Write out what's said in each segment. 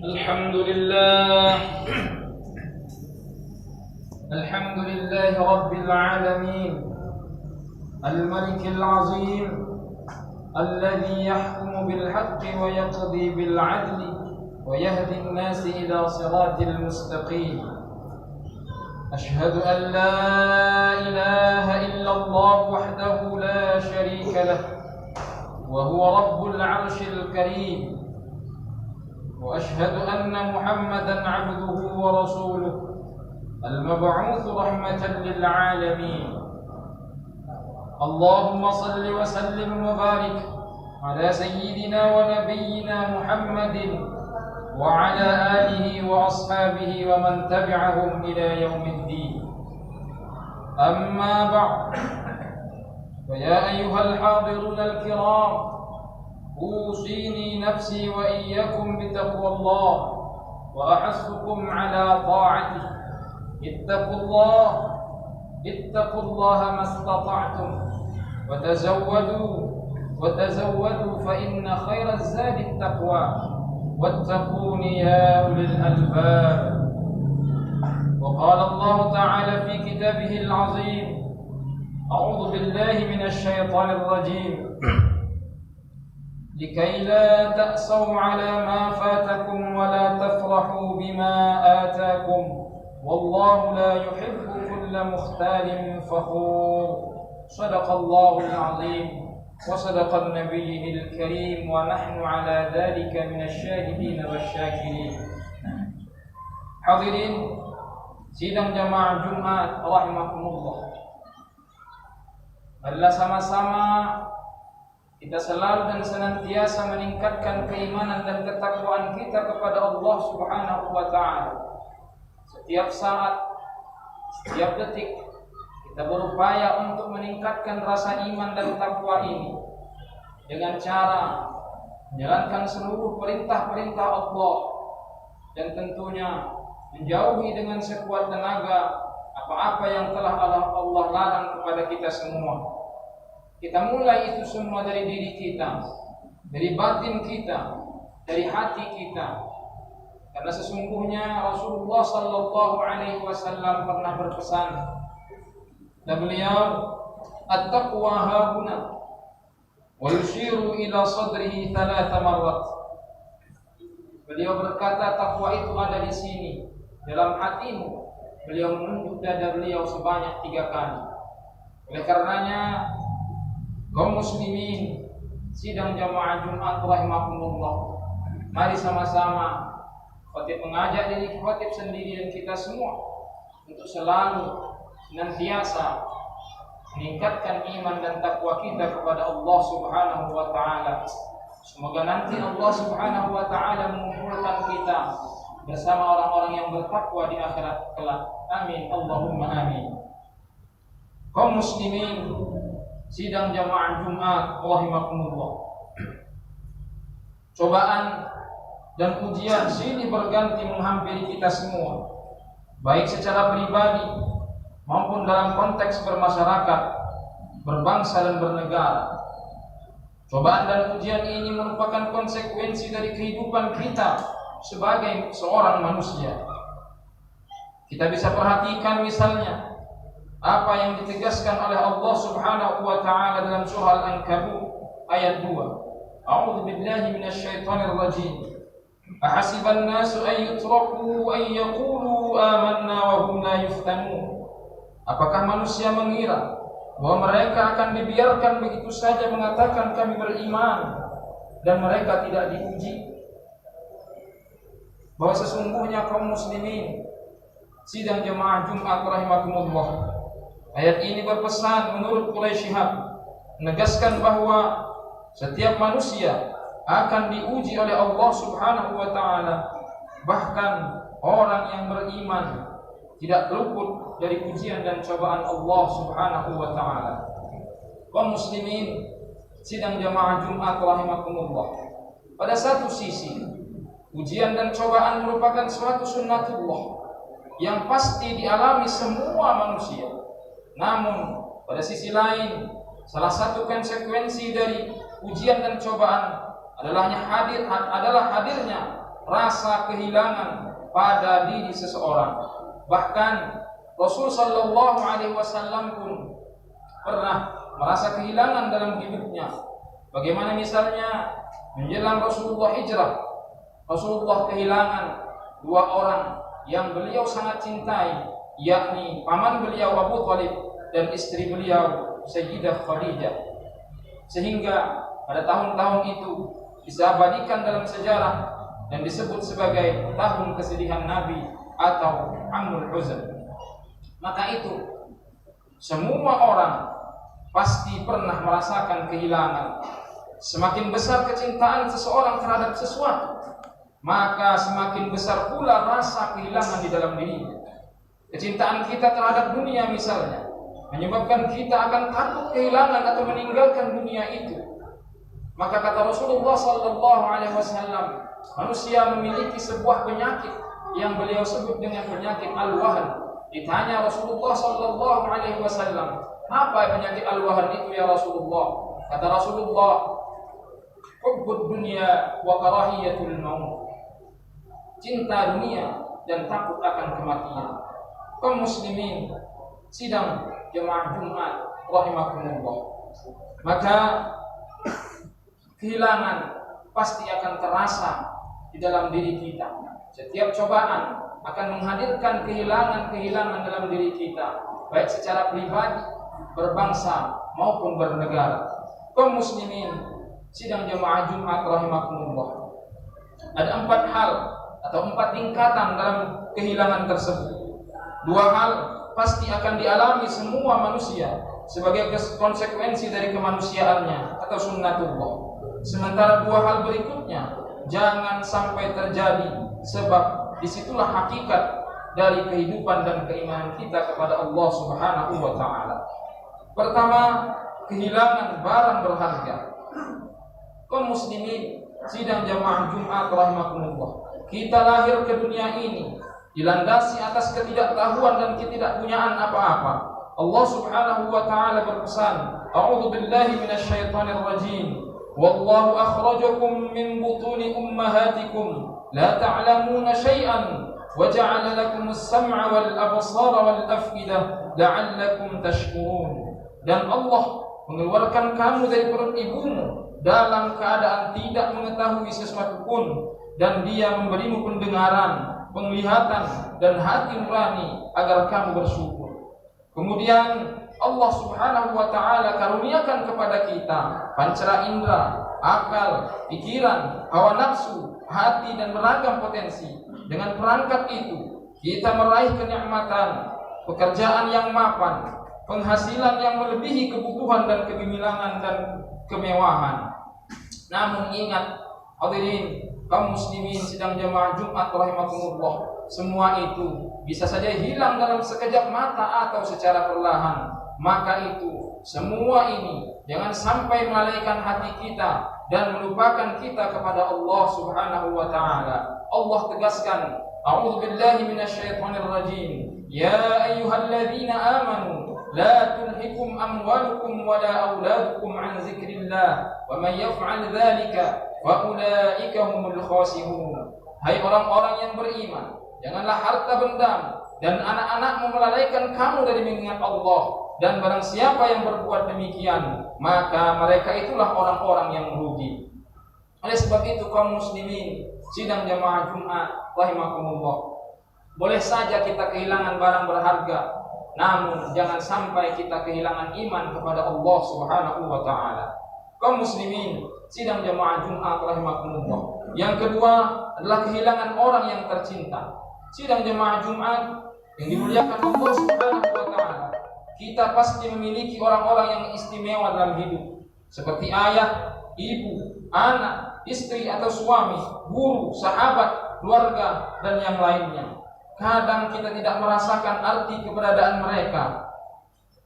الحمد لله الحمد لله رب العالمين الملك العظيم الذي يحكم بالحق ويقضي بالعدل ويهدي الناس إلى صراط المستقيم. أشهد أن لا إله إلا الله وحده لا شريك له وهو رب العرش الكريم. وأشهد أن محمدًا عبده ورسوله المبعوث رحمة للعالمين. اللهم صل وسلم وبارك على سيدنا ونبينا محمد وعلى آله وأصحابه ومن تبعهم إلى يوم الدين. أما بعد، فيا أيها الحاضرون الكرام، أوصيني نفسي وإياكم بتقوى الله وأحثكم على طاعته. اتقوا الله ما استطعتم وتزودوا فإن خير الزاد التقوى واتقون يا أولي الألباب. وقال الله تعالى في كتابه العظيم: أعوذ بالله من الشيطان الرجيم: لكي لا تأسوا على ما فاتكم ولا تفرحوا بما آتاكم والله لا يحب كل مختال فخور. صدق الله العظيم وصدق النبي الكريم ونحن على ذلك من الشاهدين والشاكرين. Hadirin sidang jamaah Jumat rahimakumullah. Marilah sama-sama kita selalu dan senantiasa meningkatkan keimanan dan ketakwaan kita kepada Allah Subhanahu wa ta'ala. Setiap saat, setiap detik kita berupaya untuk meningkatkan rasa iman dan takwa ini dengan cara menjalankan seluruh perintah-perintah Allah dan tentunya menjauhi dengan sekuat tenaga apa-apa yang telah Allah larang kepada kita semua. Kita mulai itu semua dari diri kita, dari batin kita, dari hati kita. Karena sesungguhnya Rasulullah sallallahu alaihi wasallam pernah berpesan, dan beliau at-taqwa hahuna wa yushiru ila sadrihi 3 marrat. Beliau berkata, takwa itu ada di sini, dalam hatimu. Beliau menunjuk dada beliau sebanyak 3 kali. Oleh karenanya, kaum muslimin sidang jamaah Jumat rahimakumullah, mari sama-sama khatib mengajak diri khatib sendiri dan kita semua untuk selalu senantiasa meningkatkan iman dan takwa kita kepada Allah Subhanahu wa ta'ala. Semoga nanti Allah Subhanahu wa ta'ala mengumpulkan kita bersama orang-orang yang bertakwa di akhirat kelak. Amin Allahumma amin. Kaum muslimin sidang jamaah Jumat rahimakumullah, cobaan dan ujian silih berganti menghampiri kita semua, baik secara pribadi maupun dalam konteks bermasyarakat, berbangsa dan bernegara. Cobaan dan ujian ini merupakan konsekuensi dari kehidupan kita sebagai seorang manusia. Kita bisa perhatikan misalnya apa yang ditegaskan oleh Allah Subhanahu wa ta'ala dalam surah Al-Ankabut ayat 2. A'udzu billahi minasyaitonir rajim. Ahasiban nasu an yutraku an yaqulu amanna wa hum la yuftanun. Apakah manusia mengira bahwa mereka akan dibiarkan begitu saja mengatakan kami beriman dan mereka tidak diuji? Bahwa sesungguhnya kaum muslimin sidang jamaah Jumat rahimakumullah, ayat ini berpesan menurut Quraisy Shihab menegaskan bahwa setiap manusia akan diuji oleh Allah Subhanahu wa ta'ala. Bahkan orang yang beriman tidak luput dari ujian dan cobaan Allah Subhanahu wa ta'ala. Kaum muslimin sidang jamaah Jumat rahimakumullah, pada satu sisi ujian dan cobaan merupakan suatu sunnatullah yang pasti dialami semua manusia. Namun pada sisi lain, salah satu konsekuensi dari ujian dan cobaan adalah hadirnya rasa kehilangan pada diri seseorang. Bahkan Rasul sallallahu alaihi wasallam pun pernah merasa kehilangan dalam hidupnya. Bagaimana misalnya menjelang Rasulullah hijrah, Rasulullah kehilangan dua orang yang beliau sangat cintai, yakni paman beliau Abu Thalib dan istri beliau Sayyidah Khadijah. Sehingga pada tahun-tahun itu disabadikan dalam sejarah dan disebut sebagai tahun kesedihan Nabi atau Amul Huzn. Maka itu semua orang pasti pernah merasakan kehilangan. Semakin besar kecintaan seseorang terhadap sesuatu, maka semakin besar pula rasa kehilangan di dalam dirinya. Kecintaan kita terhadap dunia misalnya menyebabkan kita akan takut kehilangan atau meninggalkan dunia itu. Maka kata Rasulullah sallallahu alaihi wasallam, manusia memiliki sebuah penyakit yang beliau sebut dengan penyakit al-wahn. Ditanya Rasulullah sallallahu alaihi wasallam, apa penyakit al-wahn itu ya Rasulullah? Kata Rasulullah, hubbud dunya wa karahiyatul maut. Cinta dunia dan takut akan kematian. Kaum muslimin sidang jemaah Jumat rahimakumullah. Maka kehilangan pasti akan terasa di dalam diri kita. Setiap cobaan akan menghadirkan kehilangan-kehilangan dalam diri kita, baik secara pribadi, berbangsa maupun bernegara. Kaum muslimin sidang jemaah Jumat rahimakumullah. Ada 4 hal atau 4 tingkatan dalam kehilangan tersebut. 2 hal pasti akan dialami semua manusia sebagai konsekuensi dari kemanusiaannya atau sunnatullah. Sementara 2 hal berikutnya jangan sampai terjadi, sebab disitulah hakikat dari kehidupan dan keimanan kita kepada Allah Subhanahu wa ta'ala. Pertama, kehilangan barang berharga. Kaum muslimin sidang jamaah Jumat rahimakumullah, kita lahir ke dunia ini dilandasi atas ketidaktahuan dan ketidakpunyaan apa-apa. Allah Subhanahu wa ta'ala berpesan, a'udzu billahi minasyaitonir rajim, wallahu akhrajakum min butuni ummahatikum la ta'lamuna syai'an wa ja'ala lakumus sam'a wal absara wal af'idah la'allakum tashkurun. Dan Allah mengeluarkan kamu dari perut ibumu dalam keadaan tidak mengetahui sesuatu pun, dan Dia memberimu pendengaran, penglihatan dan hati nurani agar kamu bersyukur. Kemudian Allah Subhanahu wa ta'ala karuniakan kepada kita pancara indera, akal, pikiran, hawa nafsu, hati dan beragam potensi. Dengan perangkat itu kita meraih kenikmatan, pekerjaan yang mapan, penghasilan yang melebihi kebutuhan dan kegemilangan dan kemewahan. Namun ingat hadirin kaum muslimin sidang jemaah Jumat rahimakumullah, semua itu bisa saja hilang dalam sekejap mata atau secara perlahan. Maka itu semua ini jangan sampai melalaikan hati kita dan melupakan kita kepada Allah Subhanahu wa ta'ala. Allah tegaskan, a'udzu billahi minasyaitonir rajim, ya ayyuhalladzina amanu la tulhikum amwalukum wala auladukum an zikrillah wa man yaf'al dzalika fa ulaika humul khasirun. Hai orang-orang yang beriman, janganlah harta bendamu dan anak-anakmu melalaikan kamu dari mengingat Allah, dan barang siapa yang berbuat demikian maka mereka itulah orang-orang yang merugi. Oleh sebab itu kaum muslimin sidang jamaah Jumat rahimakumullah, boleh saja kita kehilangan barang berharga, namun jangan sampai kita kehilangan iman kepada Allah Subhanahu wa ta'ala. Kaum muslimin sidang jamaah Jumat rahimakumullah, yang kedua adalah kehilangan orang yang tercinta. Sidang jamaah Jumat yang dimuliakan Allah Subhanahu wa ta'ala, kita pasti memiliki orang-orang yang istimewa dalam hidup, seperti ayah, ibu, anak, istri atau suami, guru, sahabat, keluarga dan yang lainnya. Kadang kita tidak merasakan arti keberadaan mereka,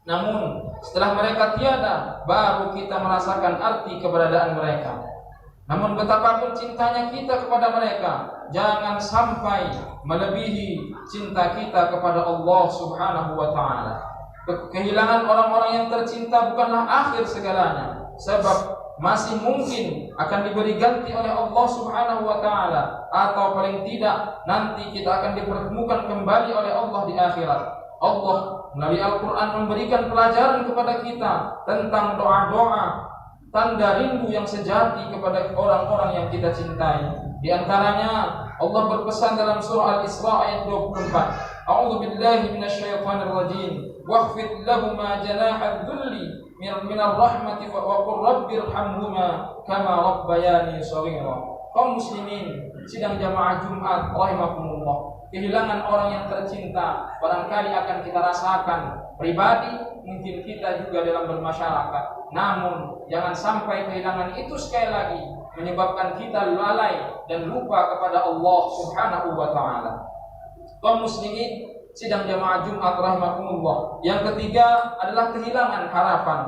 namun setelah mereka tiada, baru kita merasakan arti keberadaan mereka. Namun betapapun cintanya kita kepada mereka, jangan sampai melebihi cinta kita kepada Allah Subhanahu wa ta'ala. Kehilangan orang-orang yang tercinta bukanlah akhir segalanya, sebab masih mungkin akan diberi ganti oleh Allah Subhanahu wa taala, atau paling tidak nanti kita akan dipertemukan kembali oleh Allah di akhirat. Allah melalui Al-Qur'an memberikan pelajaran kepada kita tentang doa-doa tanda rindu yang sejati kepada orang-orang yang kita cintai. Di antaranya Allah berpesan dalam surah Al-Isra ayat 24, A'udzu billahi minasyaitonir rajim, wakhfid lahumā janāha dzulli minar rahmati wa qur rabbirhamhuma kama rabbayani shaghira. Kaum muslimin sidang jamaah Jumat rahimakumullah, kehilangan orang yang tercinta barangkali akan kita rasakan pribadi, mungkin kita juga dalam bermasyarakat. Namun jangan sampai kehilangan itu sekali lagi menyebabkan kita lalai dan lupa kepada Allah Subhanahu wa taala. Kaum muslimin sidang jamaah Jumat rahimakumullah, yang ketiga adalah kehilangan harapan.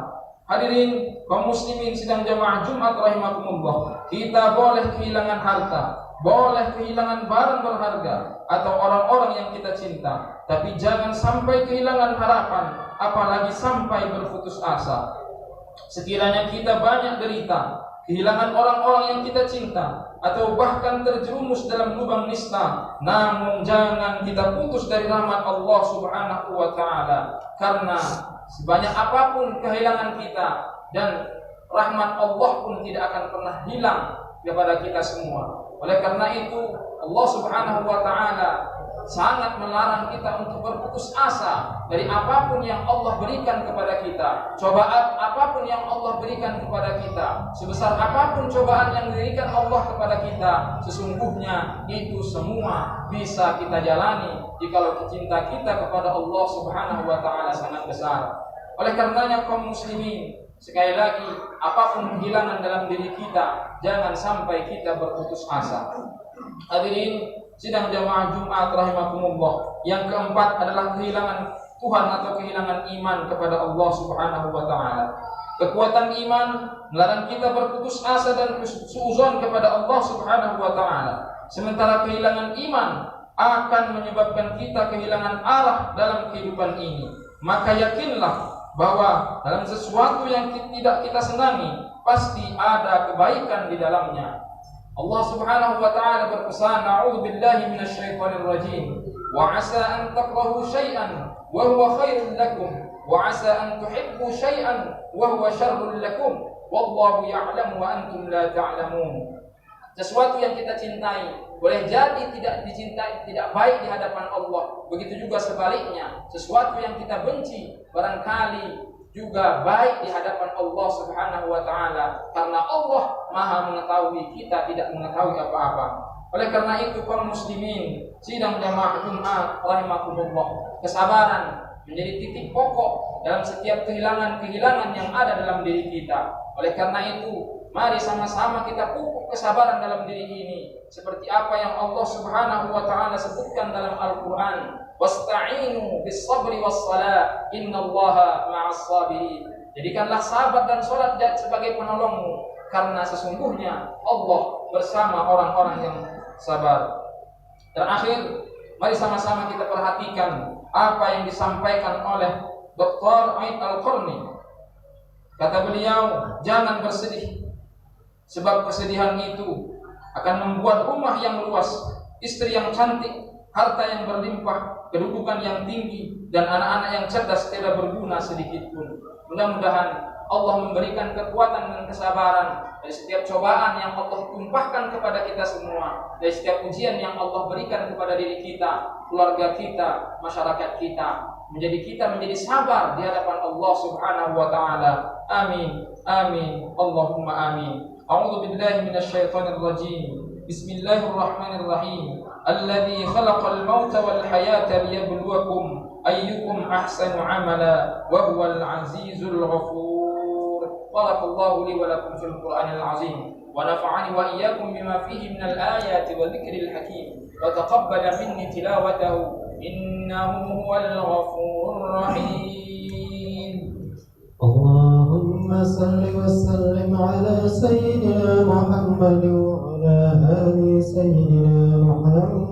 Hadirin kaum muslimin sidang jamaah Jumat rahimakumullah, kita boleh kehilangan harta, boleh kehilangan barang berharga atau orang-orang yang kita cinta, tapi jangan sampai kehilangan harapan, apalagi sampai berputus asa. Sekiranya kita banyak derita, kehilangan orang-orang yang kita cinta, atau bahkan terjerumus dalam lubang nista, namun jangan kita putus dari rahmat Allah Subhanahu wa taala, karena sebanyak apapun kehilangan kita dan rahmat Allah pun tidak akan pernah hilang kepada kita semua. Oleh karena itu Allah Subhanahu wa taala sangat melarang kita untuk berputus asa dari apapun yang Allah berikan kepada kita. Cobaan apapun yang Allah berikan kepada kita, sebesar apapun cobaan yang diberikan Allah kepada kita, sesungguhnya itu semua bisa kita jalani jikalau cinta kita kepada Allah Subhanahu wa taala sangat besar. Oleh karenanya kaum muslimin, sekali lagi apapun kehilangan dalam diri kita, jangan sampai kita berputus asa. Hadirin sidang jamaah Jumat rahimakumullah, yang keempat adalah kehilangan Tuhan atau kehilangan iman kepada Allah Subhanahu wa taala. Kekuatan iman melarang kita berputus asa dan suudzon kepada Allah Subhanahu wa taala. Sementara kehilangan iman akan menyebabkan kita kehilangan arah dalam kehidupan ini. Maka yakinlah bahwa dalam sesuatu yang tidak kita senangi pasti ada kebaikan di dalamnya. Allah Subhanahu wa taala berpesan, A'udzu billahi minasyaitonir rajim, wa 'asa an takrahu syai'an wa huwa khairul lakum wa 'asa an tuhibbu syai'an wa huwa syarrul lakum wallahu ya'lamu wa antum la ta'lamun. Sesuatu yang kita cintai boleh jadi tidak dicintai, tidak baik di hadapan Allah. Begitu juga sebaliknya, sesuatu yang kita benci barangkali juga baik di hadapan Allah Subhanahu wa taala, karena Allah Maha mengetahui, kita tidak mengetahui apa-apa. Oleh karena itu kaum muslimin sidang jamaah Jumat rahimakumullah, kesabaran menjadi titik pokok dalam setiap kehilangan-kehilangan yang ada dalam diri kita. Oleh karena itu mari sama-sama kita pupuk kesabaran dalam diri ini, seperti apa yang Allah Subhanahu wa taala sebutkan dalam Al-Qur'an, wasta'inu bis-sabri was-shalah innallaha ma'as-sabirin. Jadikanlah sabar dan salat sebagai penolongmu, karena sesungguhnya Allah bersama orang-orang yang sabar. Terakhir, mari sama-sama kita perhatikan apa yang disampaikan oleh Dr. Aid Al-Qarni. Kata beliau, jangan bersedih, sebab kesedihan itu akan membuat rumah yang luas, istri yang cantik, harta yang berlimpah, kedudukan yang tinggi, dan anak-anak yang cerdas tidak berguna sedikit pun. Mudah-mudahan Allah memberikan kekuatan dan kesabaran dari setiap cobaan yang Allah tumpahkan kepada kita semua, dari setiap ujian yang Allah berikan kepada diri kita, keluarga kita, masyarakat kita, menjadi sabar di hadapan Allah Subhanahu wa taala. Amin. Amin. Allahumma amin. A'udzu billahi minasyaitonir rajim. Bismillahirrahmanirrahim. Alladzi khalaqal mauta wal hayata liyabluwakum ayyukum ahsanu amala wa huwal azizul ghafur. Barakallahu li wa lakum fil Qur'anil azim wa nafa'ani wa iyyakum bima fihi minal ayati wa dzikril hakim wa taqabbala minni tilawatahu innahu huwal ghafurur rahim. Allahumma salli wa sallim ala sayyidina Muhammad wa ala ali sayyidina Muhammad.